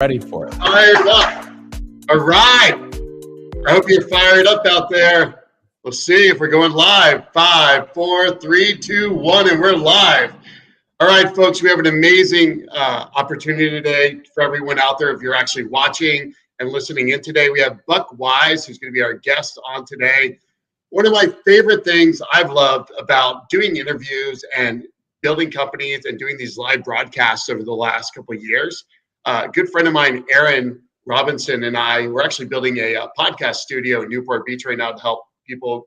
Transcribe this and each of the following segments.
Ready for it. Fired up. All right. I hope you're fired up out there. We'll see if we're going live. 5, 4, 3, 2, 1, and we're live. All right, folks, we have an amazing opportunity today for everyone out there. If you're actually watching and listening in today, we have Buck Wise, who's going to be our guest on today. One of my favorite things I've loved about doing interviews and building companies and doing these live broadcasts over the last couple of years. A good friend of mine, Aaron Robinson, and I, we're actually building a podcast studio in Newport Beach right now to help people,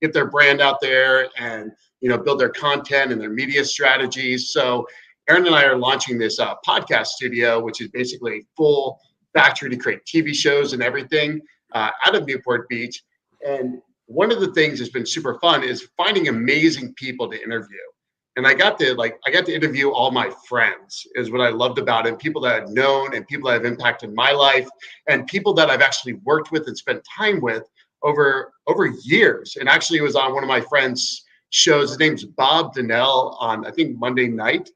get their brand out there and, build their content and their media strategies. So Aaron and I are launching this podcast studio, which is basically a full factory to create TV shows and everything out of Newport Beach. And one of the things that's been super fun is finding amazing people to interview. And I got to interview all my friends is what I loved about it. People that I've known and people that have impacted my life and people that I've actually worked with and spent time with over years. And actually it was on one of my friends' shows. His name's Bob Donnell on, I think, Monday night.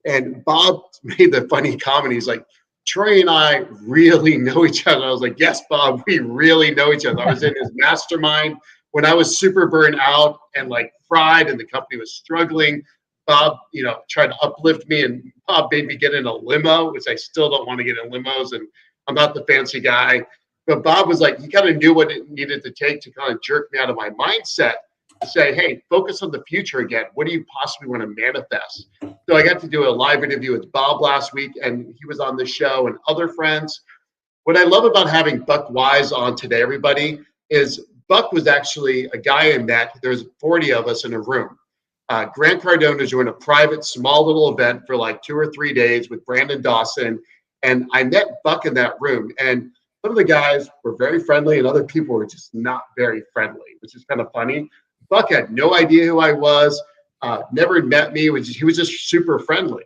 And Bob made the funny comment. He's like, Troy and I really know each other. I was like, yes, Bob, we really know each other. I was in his mastermind when I was super burnt out and fried and the company was struggling. Bob, tried to uplift me, and Bob made me get in a limo, which I still don't want to get in limos, and I'm not the fancy guy. But Bob was like, he kind of knew what it needed to take to kind of jerk me out of my mindset to say, hey, focus on the future again. What do you possibly want to manifest? So I got to do a live interview with Bob last week, and he was on the show and other friends. What I love about having Buck Wise on today, everybody, is Buck was actually a guy I met. There's 40 of us in a room. Grant Cardone is doing a private, small little event for 2 or 3 days with Brandon Dawson. And I met Buck in that room. And some of the guys were very friendly and other people were just not very friendly, which is kind of funny. Buck had no idea who I was, never met me. He was just super friendly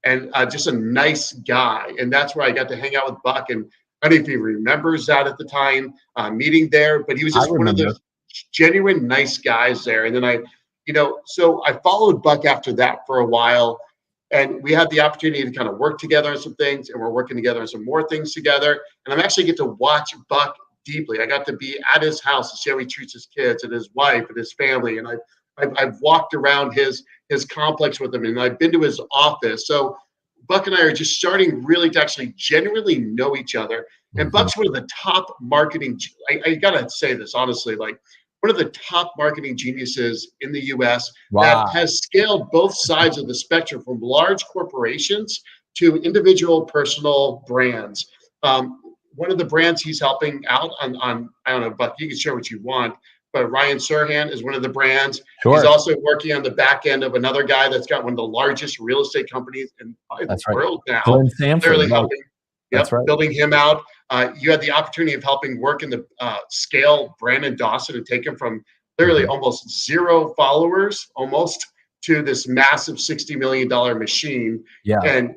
and just a nice guy. And that's where I got to hang out with Buck. And I don't know if he remembers that at the time meeting there, but he was just one of those genuine nice guys there. And then so I followed Buck after that for a while, and we had the opportunity to kind of work together on some things, and we're working together on some more things together. And I'm actually get to watch Buck deeply. I got to be at his house to see how he treats his kids and his wife and his family. And I've walked around his complex with him, and I've been to his office. So Buck and I are just starting really to actually genuinely know each other. And Buck's one of the top marketing. I gotta say this honestly, one of the top marketing geniuses in the U.S. that has scaled both sides of the spectrum from large corporations to individual personal brands. One of the brands he's helping out on I don't know, Buck, you can share what you want, but Ryan Serhant is one of the brands. Sure. He's also working on the back end of another guy that's got one of the largest real estate companies in the world now. Glenn Sanford, literally helping. Building him out. You had the opportunity of helping work in the scale Brandon Dawson and take him from literally almost 0 followers to this massive $60 million machine. Yeah. And,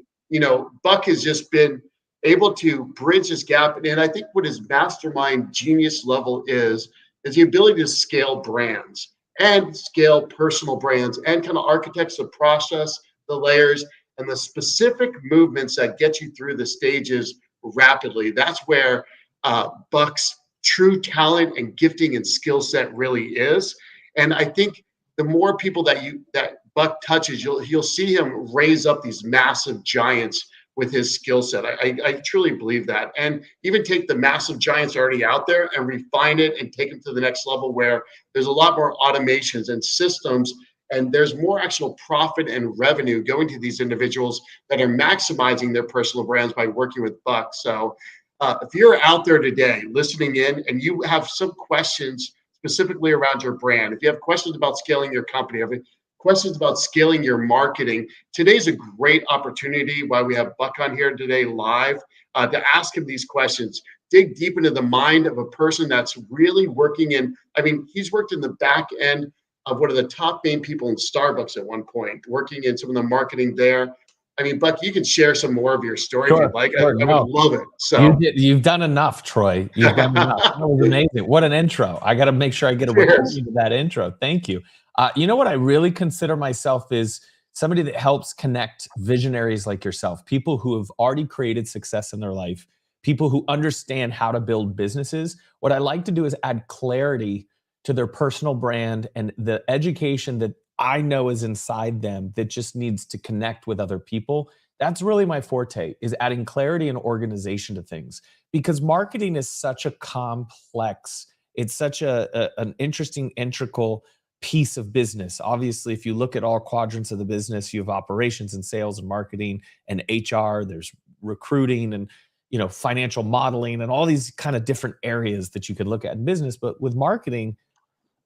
Buck has just been able to bridge this gap. And I think what his mastermind genius level is the ability to scale brands and scale personal brands and kind of architects the process, the layers, and the specific movements that get you through the stages rapidly. That's where Buck's true talent and gifting and skill set really is. And I think the more people that Buck touches, you'll see him raise up these massive giants with his skill set. I truly believe that. And even take the massive giants already out there and refine it and take them to the next level where there's a lot more automations and systems. And there's more actual profit and revenue going to these individuals that are maximizing their personal brands by working with Buck. So if you're out there today listening in and you have some questions specifically around your brand, if you have questions about scaling your company, if you have questions about scaling your marketing, today's a great opportunity while we have Buck on here today live to ask him these questions. Dig deep into the mind of a person that's really working he's worked in the back end of one of the top main people in Starbucks at one point, working in some of the marketing there. Buck, you can share some more of your story if you'd like. I would love it. So you've done enough, Troy. You've done enough. That was amazing. What an intro. I got to make sure I get a recording of that intro. Thank you. You know what I really consider myself is somebody that helps connect visionaries like yourself, people who have already created success in their life, people who understand how to build businesses. What I like to do is add clarity to their personal brand and the education that I know is inside them that just needs to connect with other people. That's really my forte, is adding clarity and organization to things, because marketing is such a complex, it's such an interesting, integral piece of business. Obviously, if you look at all quadrants of the business, you have operations and sales and marketing and HR, there's recruiting and financial modeling and all these kind of different areas that you could look at in business. But with marketing,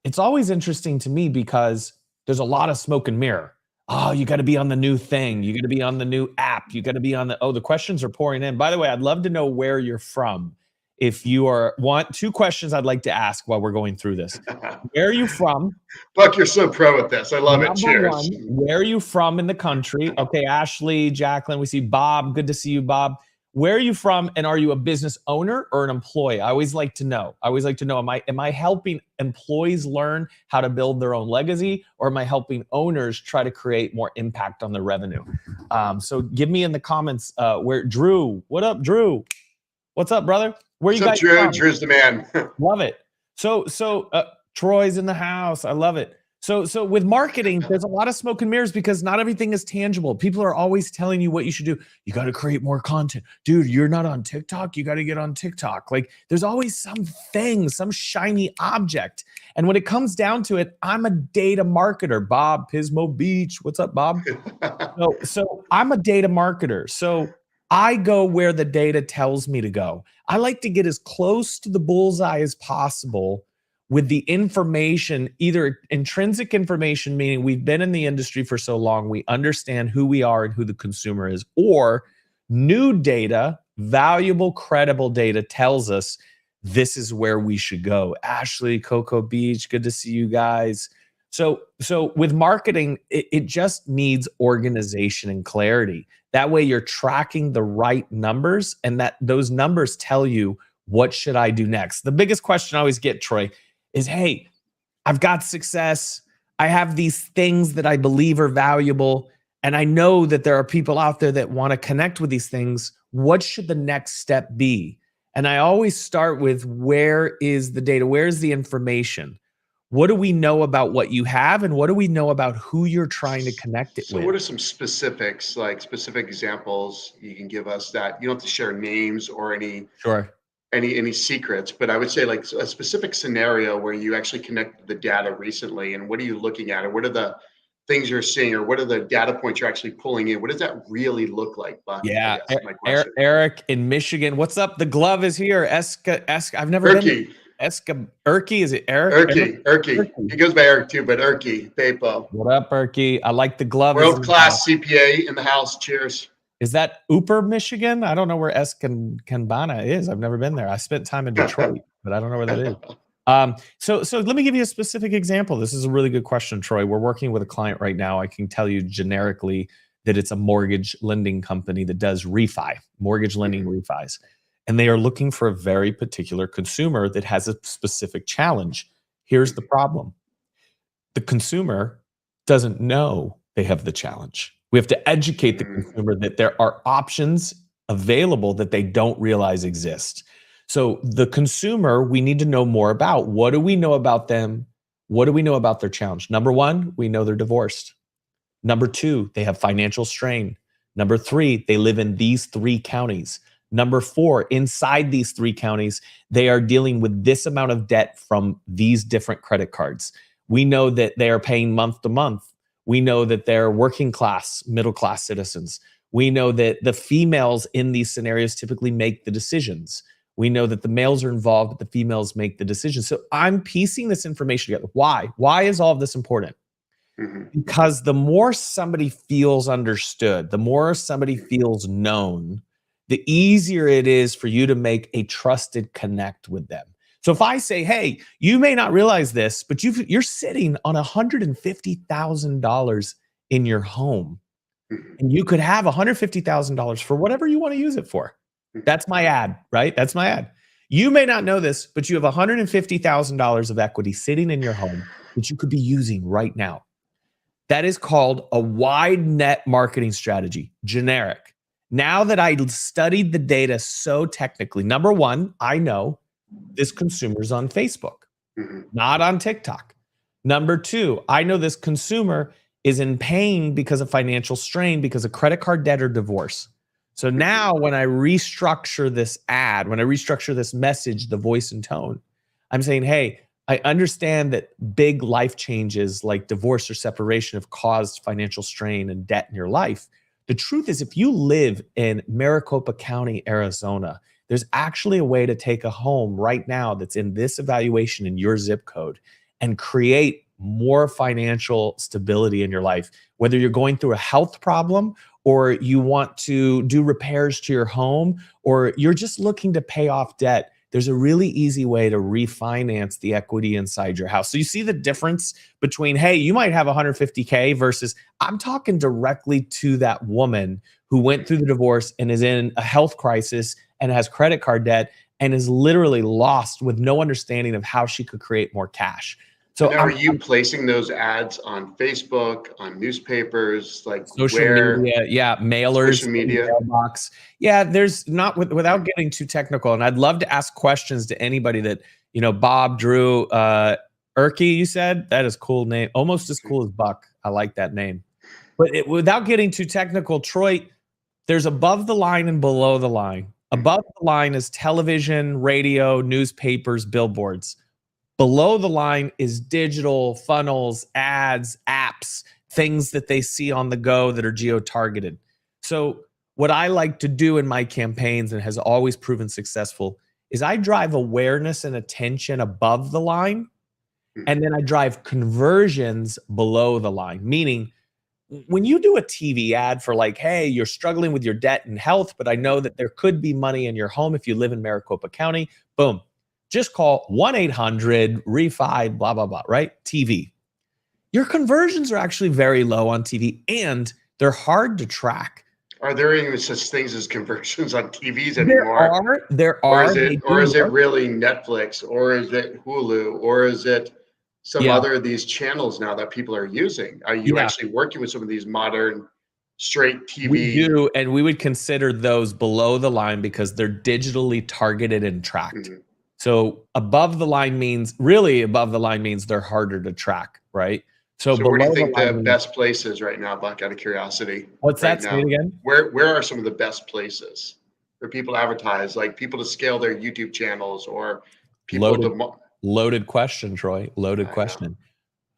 it's always interesting to me because there's a lot of smoke and mirror. Oh, you got to be on the new thing. You got to be on the new app. You got to be on the questions are pouring in. By the way, I'd love to know where you're from. If you want 2 questions I'd like to ask while we're going through this. Where are you from? Buck, you're so pro at this. I love it. Cheers. One, where are you from in the country? Okay, Ashley, Jacqueline, we see Bob. Good to see you, Bob. Where are you from, and are you a business owner or an employee? I always like to know. Am I helping employees learn how to build their own legacy, or am I helping owners try to create more impact on their revenue? So give me in the comments where Drew. What up, Drew? What's up, brother? Where you guys Drew? from? Drew's the man. Love it. So Troy's in the house. I love it. So with marketing, there's a lot of smoke and mirrors because not everything is tangible. People are always telling you what you should do. You got to create more content. Dude, you're not on TikTok. You got to get on TikTok. Like, there's always something, some shiny object. And when it comes down to it, I'm a data marketer. Bob, Pismo Beach. What's up, Bob? So I'm a data marketer. So I go where the data tells me to go. I like to get as close to the bullseye as possible with the information, either intrinsic information, meaning we've been in the industry for so long, we understand who we are and who the consumer is, or new data, valuable, credible data tells us this is where we should go. Ashley, Cocoa Beach, good to see you guys. So with marketing, it just needs organization and clarity. That way you're tracking the right numbers, and that those numbers tell you, what should I do next? The biggest question I always get, Troy, is, hey, I've got success. I have these things that I believe are valuable, and I know that there are people out there that want to connect with these things. What should the next step be? And I always start with, where is the data? Where is the information? What do we know about what you have, and what do we know about who you're trying to connect it with? So what are some specifics, like specific examples you can give us that you don't have to share names or any secrets, but I would say like a specific scenario where you actually connect the data recently, and what are you looking at, or what are the things you're seeing, or what are the data points you're actually pulling in? What does that really look like, Buck? Yeah, Eric in Michigan. What's up? The glove is here. Eska. I've never been. Erky, is it Eric? Erky. He goes by Eric too, but Erky, Papo. What up, Erky? I like the glove. World-class CPA in the house. Cheers. Is that Upper, Michigan? I don't know where Escanbana is. I've never been there. I spent time in Detroit, but I don't know where that is. So let me give you a specific example. This is a really good question, Troy. We're working with a client right now. I can tell you generically that it's a mortgage lending company that does mortgage lending refis. And they are looking for a very particular consumer that has a specific challenge. Here's the problem. The consumer doesn't know they have the challenge. We have to educate the consumer that there are options available that they don't realize exist. So the consumer, we need to know more about. What do we know about them? What do we know about their challenge? Number 1, we know they're divorced. Number 2, they have financial strain. Number 3, they live in these 3 counties. Number 4, inside these 3 counties, they are dealing with this amount of debt from these different credit cards. We know that they are paying month to month. We know that they're working class, middle class citizens. We know that the females in these scenarios typically make the decisions. We know that the males are involved, but the females make the decisions. So I'm piecing this information together. Why? Why is all of this important? Because the more somebody feels understood, the more somebody feels known, the easier it is for you to make a trusted connect with them. So if I say, hey, you may not realize this, but you're sitting on $150,000 in your home, and you could have $150,000 for whatever you want to use it for. That's my ad, right? That's my ad. You may not know this, but you have $150,000 of equity sitting in your home that you could be using right now. That is called a wide net marketing strategy, generic. Now that I studied the data so technically, number one, I know this consumer's on Facebook, not on TikTok. Number two, I know this consumer is in pain because of financial strain, because of credit card debt or divorce. So now when I restructure this ad, when I restructure this message, the voice and tone, I'm saying, hey, I understand that big life changes like divorce or separation have caused financial strain and debt in your life. The truth is, if you live in Maricopa County, Arizona, there's actually a way to take a home right now that's in this evaluation in your zip code and create more financial stability in your life. Whether you're going through a health problem, or you want to do repairs to your home, or you're just looking to pay off debt, there's a really easy way to refinance the equity inside your house. So you see the difference between, hey, you might have 150K versus I'm talking directly to that woman who went through the divorce and is in a health crisis and has credit card debt and is literally lost with no understanding of how she could create more cash. So now, are you placing those ads on Facebook, on newspapers, like social media, yeah, mailers, social media, mailbox? Yeah, there's not without getting too technical. And I'd love to ask questions to anybody that, Bob, Drew, Erky, you said that is a cool name, almost as cool as Buck. I like that name. But without getting too technical, Troy, there's above the line and below the line. Above the line is television, radio, newspapers, billboards. Below the line is digital, funnels, ads, apps, things that they see on the go that are geo-targeted. So what I like to do in my campaigns, and has always proven successful, is I drive awareness and attention above the line, and then I drive conversions below the line. Meaning, when you do a TV ad for like, hey, you're struggling with your debt and health, but I know that there could be money in your home if you live in Maricopa County, boom. Just call 1-800-REFI, blah, blah, blah, right? TV. Your conversions are actually very low on TV, and they're hard to track. Are there even such things as conversions on TVs anymore? There or are. Is it really Netflix, or is it Hulu, or is it some other of these channels now that people are using? Are you actually working with some of these modern straight TV? We do, and we would consider those below the line because they're digitally targeted and tracked. So above the line means they're harder to track, right? So where do you think the best places right now, Buck, out of curiosity? What's that? Say it again? Where are some of the best places for people to advertise, like people to scale their YouTube channels, or people Loaded question, Troy. Loaded question.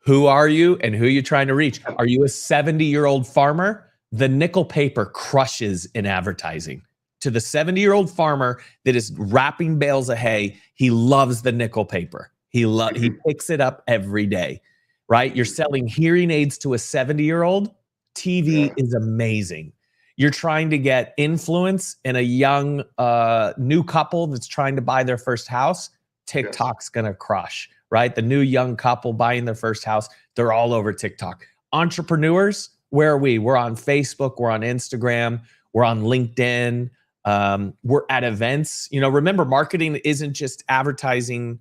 Who are you and who are you trying to reach? Are you a 70-year-old farmer? The nickel paper crushes in advertising. To the 70-year-old farmer that is wrapping bales of hay, he loves the nickel paper. He picks it up every day, right? You're selling hearing aids to a 70-year-old. TV is amazing. You're trying to get influence in a young new couple that's trying to buy their first house. TikTok's going to crush, right? The new young couple buying their first house, they're all over TikTok. Entrepreneurs, where are we? We're on Facebook. We're on Instagram. We're on LinkedIn. We're at events. Remember, marketing isn't just advertising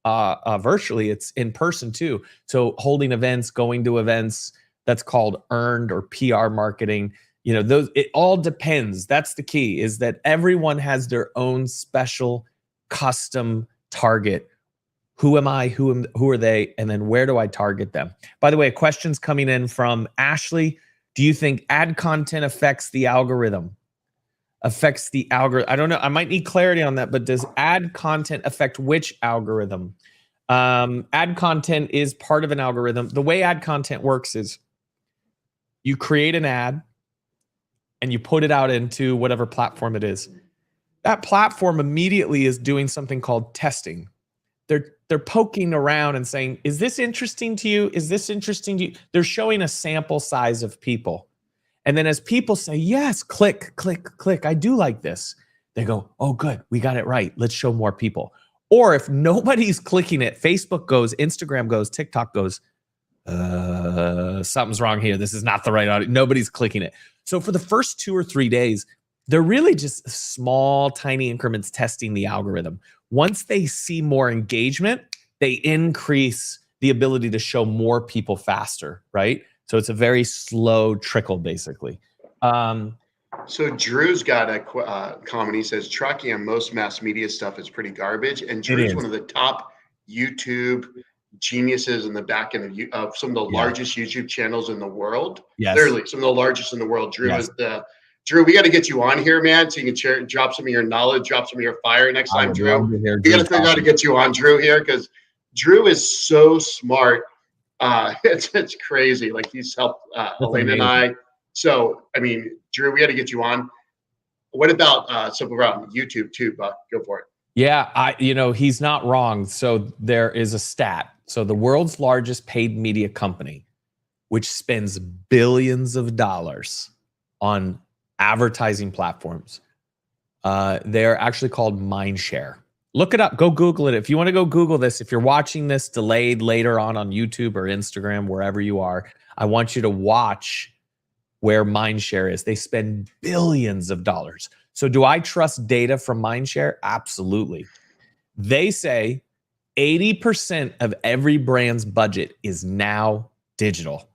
virtually, it's in person too. So holding events, going to events, that's called earned or PR marketing. It all depends. That's the key, is that everyone has their own special custom target. Who am I? Who are they? And then where do I target them? By the way, a question's coming in from Ashley. Do you think ad content affects the algorithm? I don't know. I might need clarity on that, but does ad content affect which algorithm? Ad content is part of an algorithm. The way ad content works is you create an ad and you put it out into whatever platform it is. That platform immediately is doing something called testing. They're poking around and saying, is this interesting to you? Is this interesting to you? They're showing a sample size of people. And then as people say, yes, click, click, click, I do like this, they go, oh, good, we got it right. Let's show more people. Or if nobody's clicking it, Facebook goes, Instagram goes, TikTok goes, something's wrong here. This is not the right audience. Nobody's clicking it. So for the first 2 or 3 days, they're really just small, tiny increments testing the algorithm. Once they see more engagement, they increase the ability to show more people faster, right? So it's a very slow trickle, basically. So Drew's got a comment. He says tracking on most mass media stuff is pretty garbage, and Drew's one of the top YouTube geniuses in the back end of some of the largest YouTube channels in the world. Yes. Literally some of the largest in the world. Drew is Drew, we got to get you on here, man, so you can drop some of your knowledge, drop some of your fire next time, Drew. We got to figure out how to get you on, Drew, here, because Drew is so smart. It's crazy. Like, he's helped Elena and I. So, I mean, Drew, we got to get you on. What about something around YouTube too, Buck? Go for it. Yeah, he's not wrong. So there is a stat. So the world's largest paid media company, which spends billions of dollars on advertising platforms, they're actually called Mindshare. Look it up. Go Google it. If you want to go Google this, if you're watching this delayed later on YouTube or Instagram, wherever you are, I want you to watch where Mindshare is. They spend billions of dollars. So do I trust data from Mindshare? Absolutely. They say 80% of every brand's budget is now digital.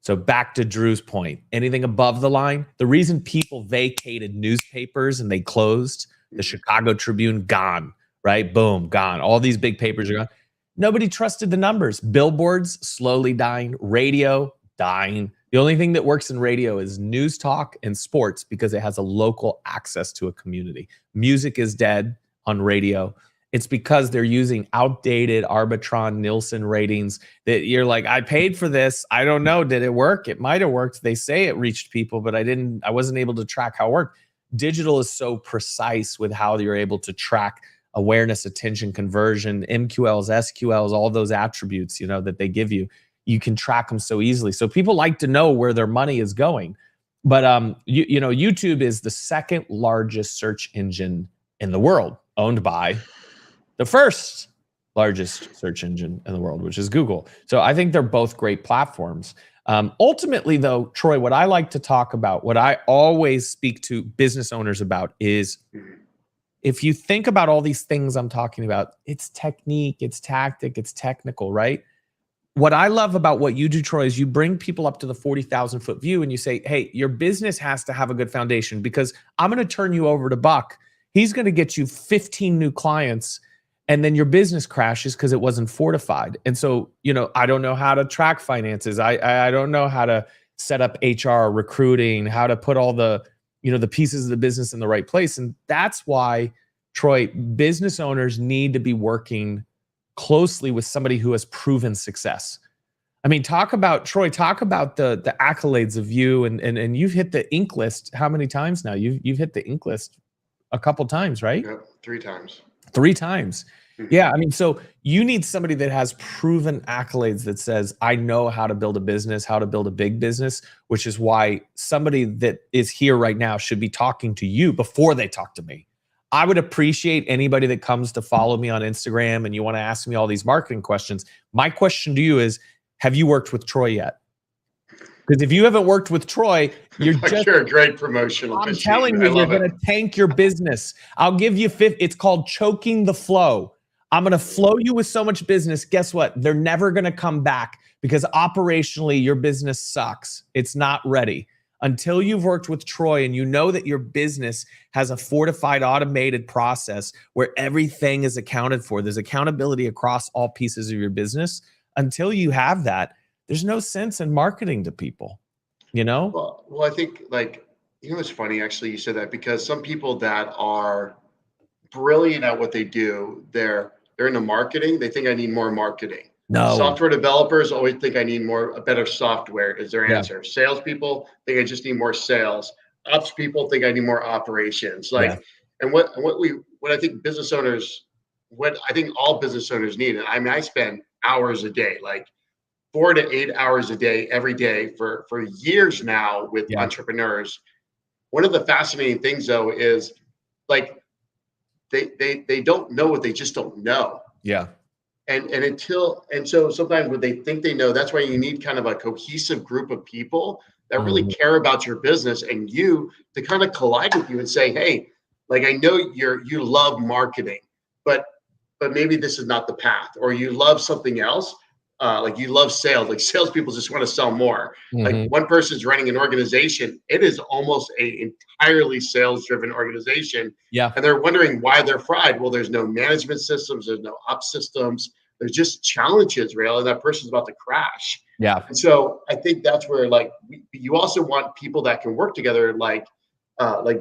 So back to Drew's point, anything above the line, the reason people vacated newspapers and they closed, the Chicago Tribune, gone, right? Boom, gone. All these big papers are gone. Nobody trusted the numbers. Billboards slowly dying, radio dying. The only thing that works in radio is news talk and sports because it has a local access to a community. Music is dead on radio. It's because they're using outdated Arbitron Nielsen ratings that you're like, I paid for this. I don't know. Did it work? It might have worked. They say it reached people, but I wasn't able to track how it worked. Digital is so precise with how you're able to track awareness, attention, conversion, MQLs, SQLs, all those attributes, that they give you. You can track them so easily. So people like to know where their money is going. But YouTube is the second largest search engine in the world, owned by the first largest search engine in the world, which is Google. So I think they're both great platforms. Ultimately, though, Troy, what I like to talk about, what I always speak to business owners about is, if you think about all these things I'm talking about, it's technique, it's tactic, it's technical, right? What I love about what you do, Troy, is you bring people up to the 40,000 foot view and you say, hey, your business has to have a good foundation, because I'm going to turn you over to Buck. He's going to get you 15 new clients, and then your business crashes because it wasn't fortified. And so, I don't know how to track finances. I don't know how to set up HR, recruiting, how to put all the, the pieces of the business in the right place. And that's why, Troy, business owners need to be working closely with somebody who has proven success. I mean, Troy, talk about the accolades of you, and you've hit the Inc. list how many times now? You've hit the Inc. list a couple times, right? Yep, 3 times. 3 times. Yeah, I mean, so you need somebody that has proven accolades that says, I know how to build a business, how to build a big business, which is why somebody that is here right now should be talking to you before they talk to me. I would appreciate anybody that comes to follow me on Instagram and you want to ask me all these marketing questions. My question to you is, have you worked with Troy yet? Because if you haven't worked with Troy, you're a great promotional I'm machine. telling you, you're going to tank your business. I'll give you 50. It's called choking the flow. I'm going to flow you with so much business. Guess what? They're never going to come back because operationally your business sucks. It's not ready. Until you've worked with Troy and you know that your business has a fortified automated process where everything is accounted for, there's accountability across all pieces of your business. Until you have that, there's no sense in marketing to people, Well, I think, it's funny, actually, you said that, because some people that are brilliant at what they do, they're into marketing. They think I need more marketing. No. Software developers always think I need a better software is their answer. Yeah. Salespeople think I just need more sales. Ops people think I need more operations. And what I think business owners, what I think all business owners need, and I mean, I spend hours a day, 4 to 8 hours a day, every day for years now with entrepreneurs. One of the fascinating things, though, is they don't know what they just don't know. Yeah. And so sometimes when they think they know, that's why you need kind of a cohesive group of people that really care about your business and you to kind of collide with you and say, hey, I know you love marketing, but maybe this is not the path, or you love something else. like you love sales, like salespeople just want to sell more. Like Mhm. one person's running an organization, it is almost a entirely sales driven organization. Yeah. And they're wondering why they're fried. Well, there's no management systems, there's no up systems, there's just challenges, real, and that person's about to crash. Yeah. And so I think that's where like you also want people that can work together, like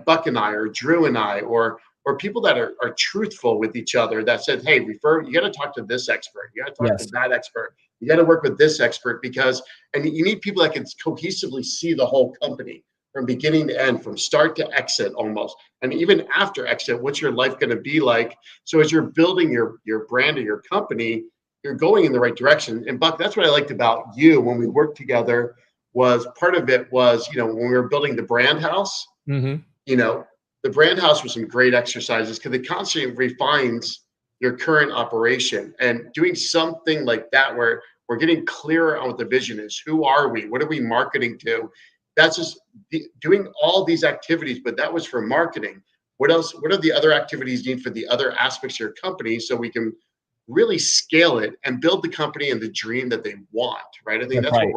Buck and I, or Drew and I, or people that are truthful with each other, that said, hey, you got to talk to this expert, you got to talk to that expert, you got to work with this expert, because, and you need people that can cohesively see the whole company from beginning to end, from start to exit almost. And even after exit, what's your life going to be like? So as you're building your brand or your company, you're going in the right direction. And Buck, that's what I liked about you when we worked together. Was part of it was, when we were building the brand house, Mhm. The brand house was some great exercises because it constantly refines your current operation, and doing something like that where we're getting clearer on what the vision is. Who are we? What are we marketing to? That's just doing all these activities, but that was for marketing. What else? What are the other activities you need for the other aspects of your company, so we can really scale it and build the company and the dream that they want, right? I think That's right.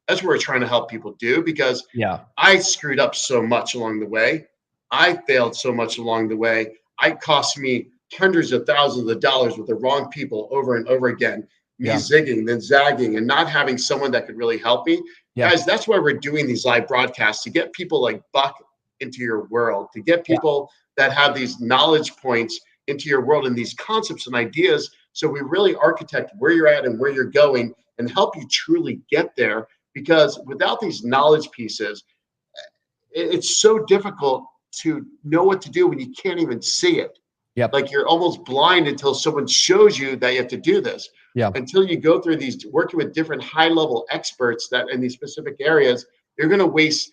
that's what we're trying to help people do, because Yeah. I screwed up so much along the way. I failed so much along the way. It cost me hundreds of thousands of dollars with the wrong people over and over again. Me Yeah. zigging, then zagging, and not having someone that could really help me. Yeah. Guys, that's why we're doing these live broadcasts, to get people like Buck into your world, to get Yeah. people that have these knowledge points into your world and these concepts and ideas. So we really architect where you're at and where you're going and help you truly get there. Because without these knowledge pieces, it's so difficult to know what to do when you can't even see it. Yep. Like you're almost blind until someone shows you that you have to do this. Yeah. Until you go through these, working with different high level experts that in these specific areas, you're going to waste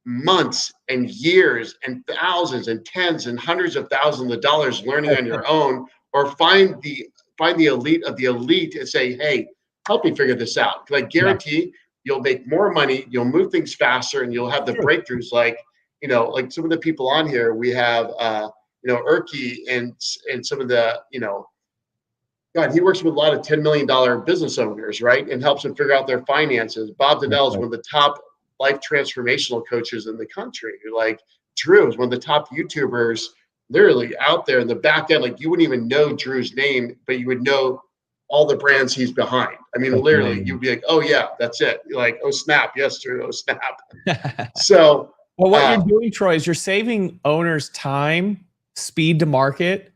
months and years and thousands and tens and hundreds of thousands of dollars learning on your own, or find the elite of the elite and say, hey, help me figure this out. Because I guarantee you'll make more money, you'll move things faster, and you'll have the breakthroughs. Like some of the people on here, we have Erky and some of the God, he works with a lot of $10 million business owners, right? And helps them figure out their finances. Bob Donnell is one of the top life transformational coaches in the country. Like Drew is one of the top YouTubers literally out there in the back end. Like you wouldn't even know Drew's name, but you would know all the brands he's behind. I mean, That's literally, amazing. you'd be like, oh yeah, that's it. You're like, oh snap, yes, Drew, oh snap. So well, what you're doing, Troy, is you're saving owners time, speed to market,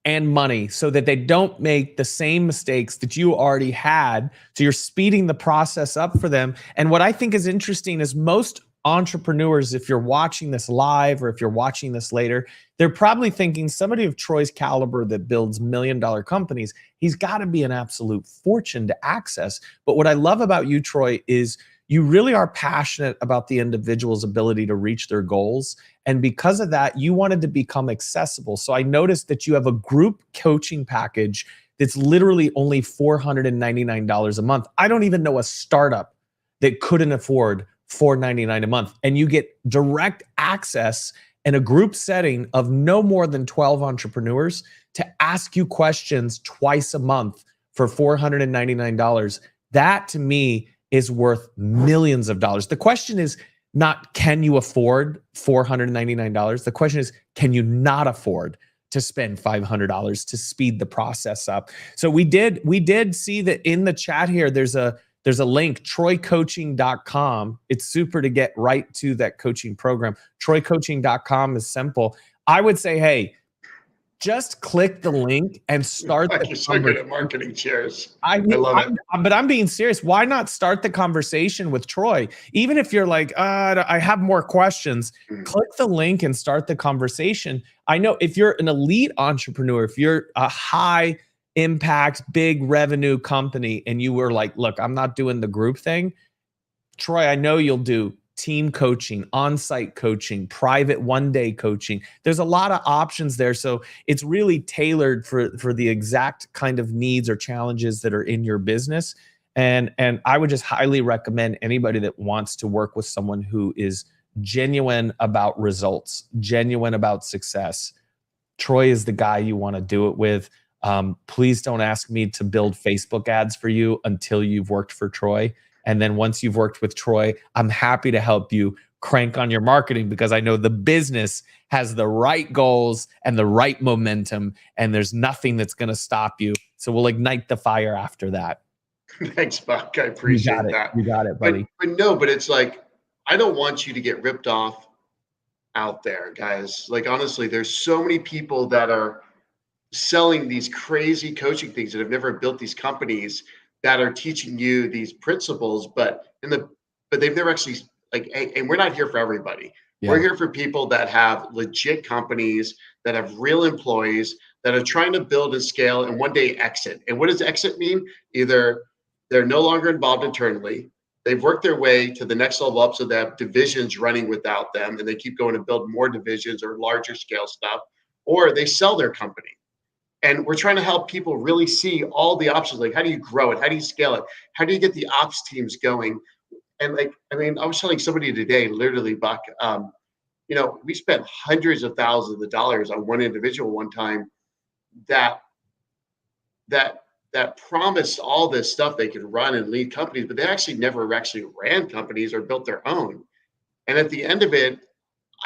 and money, so that they don't make the same mistakes that you already had. So you're speeding the process up for them. And what I think is interesting is most entrepreneurs, if you're watching this live or if you're watching this later, they're probably thinking somebody of Troy's caliber that builds $1 million companies, he's got to be an absolute fortune to access. But what I love about you, Troy, is you really are passionate about the individual's ability to reach their goals. And because of that, you wanted to become accessible. So I noticed that you have a group coaching package that's literally only $499 a month. I don't even know a startup that couldn't afford $499 a month. And you get direct access in a group setting of no more than 12 entrepreneurs to ask you questions twice a month for $499. That to me is worth millions of dollars. The question is not, can you afford $499? The question is, can you not afford to spend $500 to speed the process up? So we did see that in the chat here, there's a link, troycoaching.com. It's super to get right to that coaching program. troycoaching.com is simple. I would say, hey, just click the link and start the You're so good at marketing, cheers. I love it. But I'm being serious. Why not start the conversation with Troy? Even if you're like, I have more questions, click the link and start the conversation. I know if you're an elite entrepreneur, if you're a high impact, big revenue company, and you were like, look, I'm not doing the group thing, Troy, I know you'll do team coaching, on-site coaching, private one-day coaching. There's a lot of options there. So it's really tailored for the exact kind of needs or challenges that are in your business. And I would just highly recommend anybody that wants to work with someone who is genuine about results, genuine about success. Troy is the guy you want to do it with. Please don't ask me to build Facebook ads for you until you've worked for Troy. And then once you've worked with Troy, I'm happy to help you crank on your marketing, because I know the business has the right goals and the right momentum, and there's nothing that's going to stop you. So we'll ignite the fire after that. Thanks, Buck. I appreciate that. You got it, buddy. But it's like, I don't want you to get ripped off out there, guys. Like, honestly, there's so many people that are selling these crazy coaching things that have never built these companies that are teaching you these principles, but they've never actually, like, and we're not here for everybody. Yeah. We're here for people that have legit companies, that have real employees, that are trying to build and scale and one day exit. And what does exit mean? Either they're no longer involved internally, they've worked their way to the next level up, so they have divisions running without them, and they keep going to build more divisions or larger scale stuff, or they sell their company. And we're trying to help people really see all the options. Like, how do you grow it? How do you scale it? How do you get the ops teams going? And like, I mean, I was telling somebody today, literally, Buck, we spent hundreds of thousands of dollars on one individual one time that promised all this stuff they could run and lead companies, but they actually never actually ran companies or built their own. And at the end of it,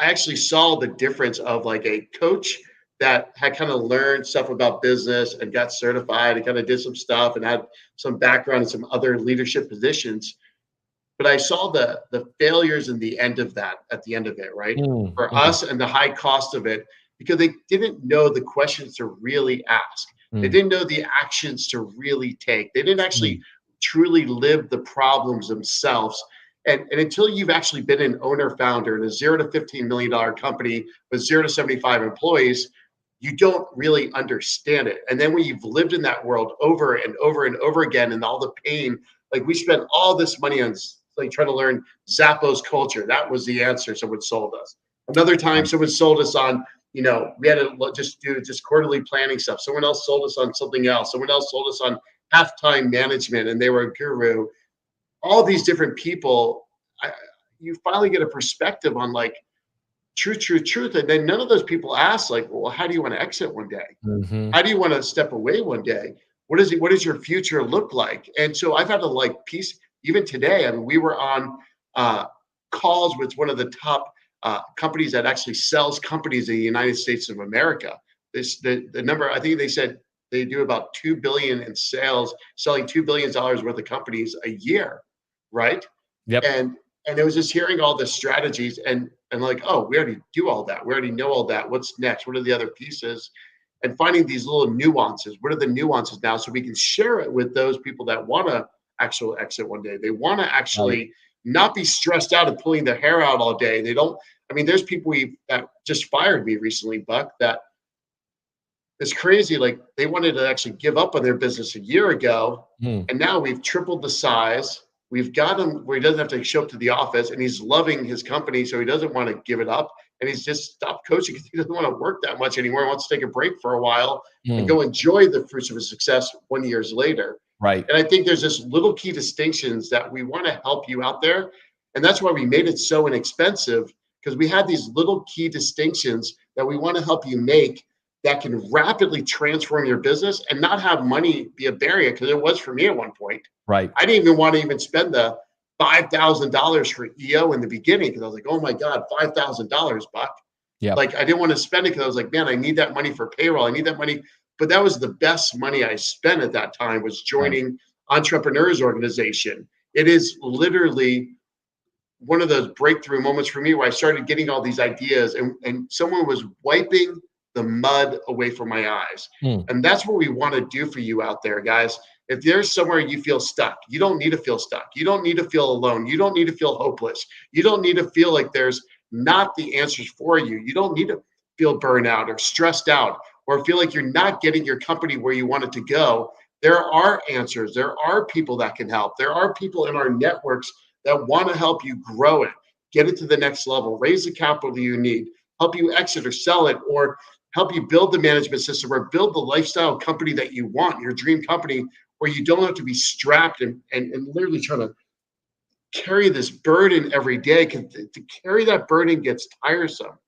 I actually saw the difference of like a coach that had kind of learned stuff about business and got certified and kind of did some stuff and had some background in some other leadership positions. But I saw the failures in the end of that, at the end of it, right? For us, and the high cost of it, because they didn't know the questions to really ask. They didn't know the actions to really take. They didn't actually truly live the problems themselves. And until you've actually been an owner founder in a $0 to $15 million company with 0 to 75 employees, you don't really understand it. And then when you've lived in that world over and over and over again, and all the pain, like we spent all this money on like trying to learn Zappos culture. That was the answer someone sold us. Another time someone sold us on, we had to just do quarterly planning stuff. Someone else sold us on something else. Someone else sold us on halftime management, and they were a guru. All these different people, you finally get a perspective on like truth. And then none of those people ask like, well, how do you want to exit one day? How do you want to step away one day? What does your future look like? And so I've had to like even today. I mean, we were on calls with one of the top companies that actually sells companies in the United States of America. The number, I think they said they do about $2 billion in sales, selling $2 billion worth of companies a year, right? Yep. And it was just hearing all the strategies and like, oh, we already do all that. We already know all that. What's next? What are the other pieces? And finding these little nuances. What are the nuances now? So we can share it with those people that want to actually exit one day. They want to actually not be stressed out and pulling their hair out all day. They don't. I mean, there's people that just fired me recently, Buck, that it's crazy. Like they wanted to actually give up on their business a year ago. And now we've tripled the size. We've got him where he doesn't have to show up to the office, and he's loving his company. So he doesn't want to give it up. And he's just stopped coaching because he doesn't want to work that much anymore. He wants to take a break for a while and go enjoy the fruits of his success 1 year later. Right. And I think there's just little key distinctions that we want to help you out there. And that's why we made it so inexpensive, because we had these little key distinctions that we want to help you make that can rapidly transform your business and not have money be a barrier, because it was for me at one point. Right. I didn't even want to even spend the $5,000 for EO in the beginning, because I was like, oh my God, $5,000, Buck. Yeah. Like I didn't want to spend it because I was like, man, I need that money for payroll. I need that money. But that was the best money I spent at that time, was joining Fndrs organization. It is literally one of those breakthrough moments for me where I started getting all these ideas, and someone was wiping the mud away from my eyes. And that's what we want to do for you out there, guys. If there's somewhere you feel stuck, you don't need to feel stuck. You don't need to feel alone. You don't need to feel hopeless. You don't need to feel like there's not the answers for you. You don't need to feel burnout or stressed out or feel like you're not getting your company where you want it to go. There are answers. There are people that can help. There are people in our networks that want to help you grow it, get it to the next level, raise the capital you need, help you exit or sell it, or help you build the management system or build the lifestyle company that you want, your dream company, where you don't have to be strapped and literally trying to carry this burden every day, because to carry that burden gets tiresome.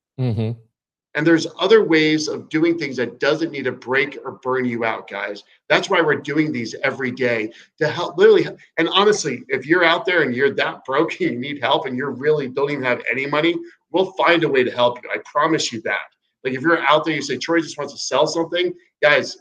And there's other ways of doing things that doesn't need to break or burn you out, guys. That's why we're doing these every day to help literally. And honestly, if you're out there and you're that broke and you need help and you really don't even have any money, we'll find a way to help you. I promise you that. Like if you're out there, you say, Troy just wants to sell something, guys,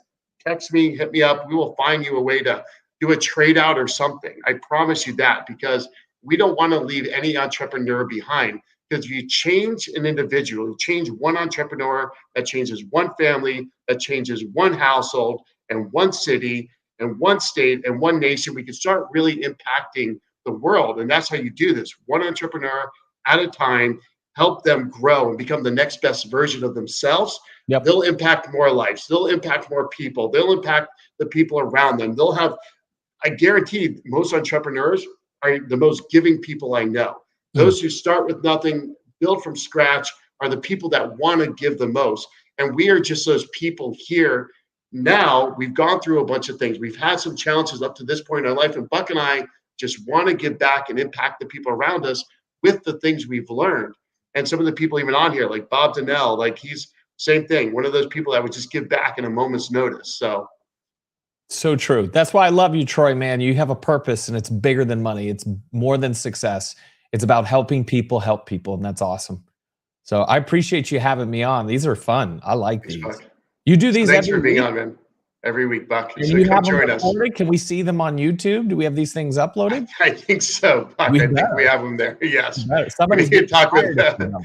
text me, hit me up. We will find you a way to do a trade out or something. I promise you that, because we don't want to leave any entrepreneur behind. Because if you change an individual, you change one entrepreneur, that changes one family, that changes one household and one city and one state and one nation. We can start really impacting the world. And that's how you do this. One entrepreneur at a time, help them grow and become the next best version of themselves. Yep. They'll impact more lives. They'll impact more people. They'll impact the people around them. They'll have, I guarantee most entrepreneurs are the most giving people I know. Those who start with nothing, build from scratch, are the people that want to give the most. And we are just those people here. Now we've gone through a bunch of things. We've had some challenges up to this point in our life. And Buck and I just want to give back and impact the people around us with the things we've learned. And some of the people even on here, like Bob Donnell, like he's same thing. One of those people that would just give back in a moment's notice. So true. That's why I love you, Troy, man. You have a purpose and it's bigger than money. It's more than success. It's about helping people help people, and that's awesome. So I appreciate you having me on. These are fun. I like Thanks, these. Buck. You do these Thanks every for being week? on, man. Every week, Buck. And So you come have them join us. recorded? Can we see them on YouTube? Do we have these things uploaded? I think so, Buck. I think we have them there. Yes. Somebody's we need to talk with them.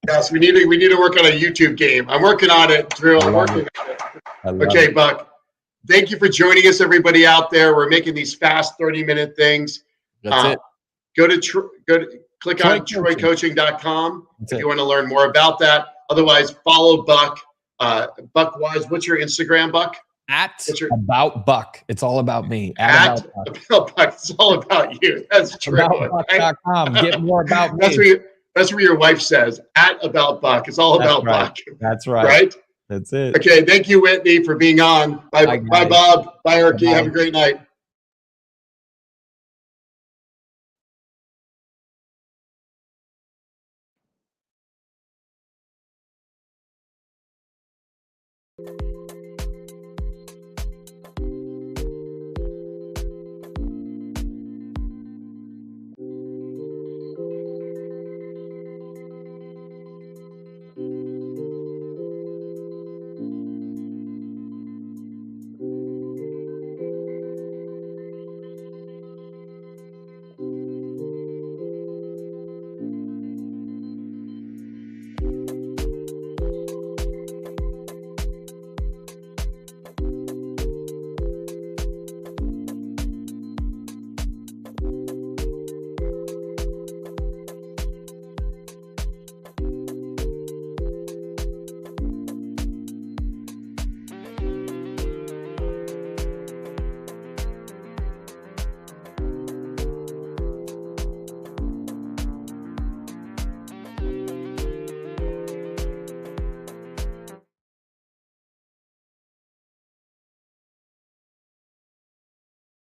Yes, we need to work on a YouTube game. I'm working on it, Drew. I'm working on it. Okay, Buck. Thank you for joining us, everybody out there. We're making these fast 30-minute things. That's it. Click on TroyCoaching.com if you want to learn more about that. Otherwise, follow Buck. Buck Wise, what's your Instagram, Buck? About Buck. It's all about me. About Buck. It's all about you. That's true. Aboutbuck.com. Get more about me. That's where your wife says, @About Buck. It's all about Buck. That's right. Right? That's it. Okay. Thank you, Whitney, for being on. Bye, Bob. Bye, Erky. Have a great night.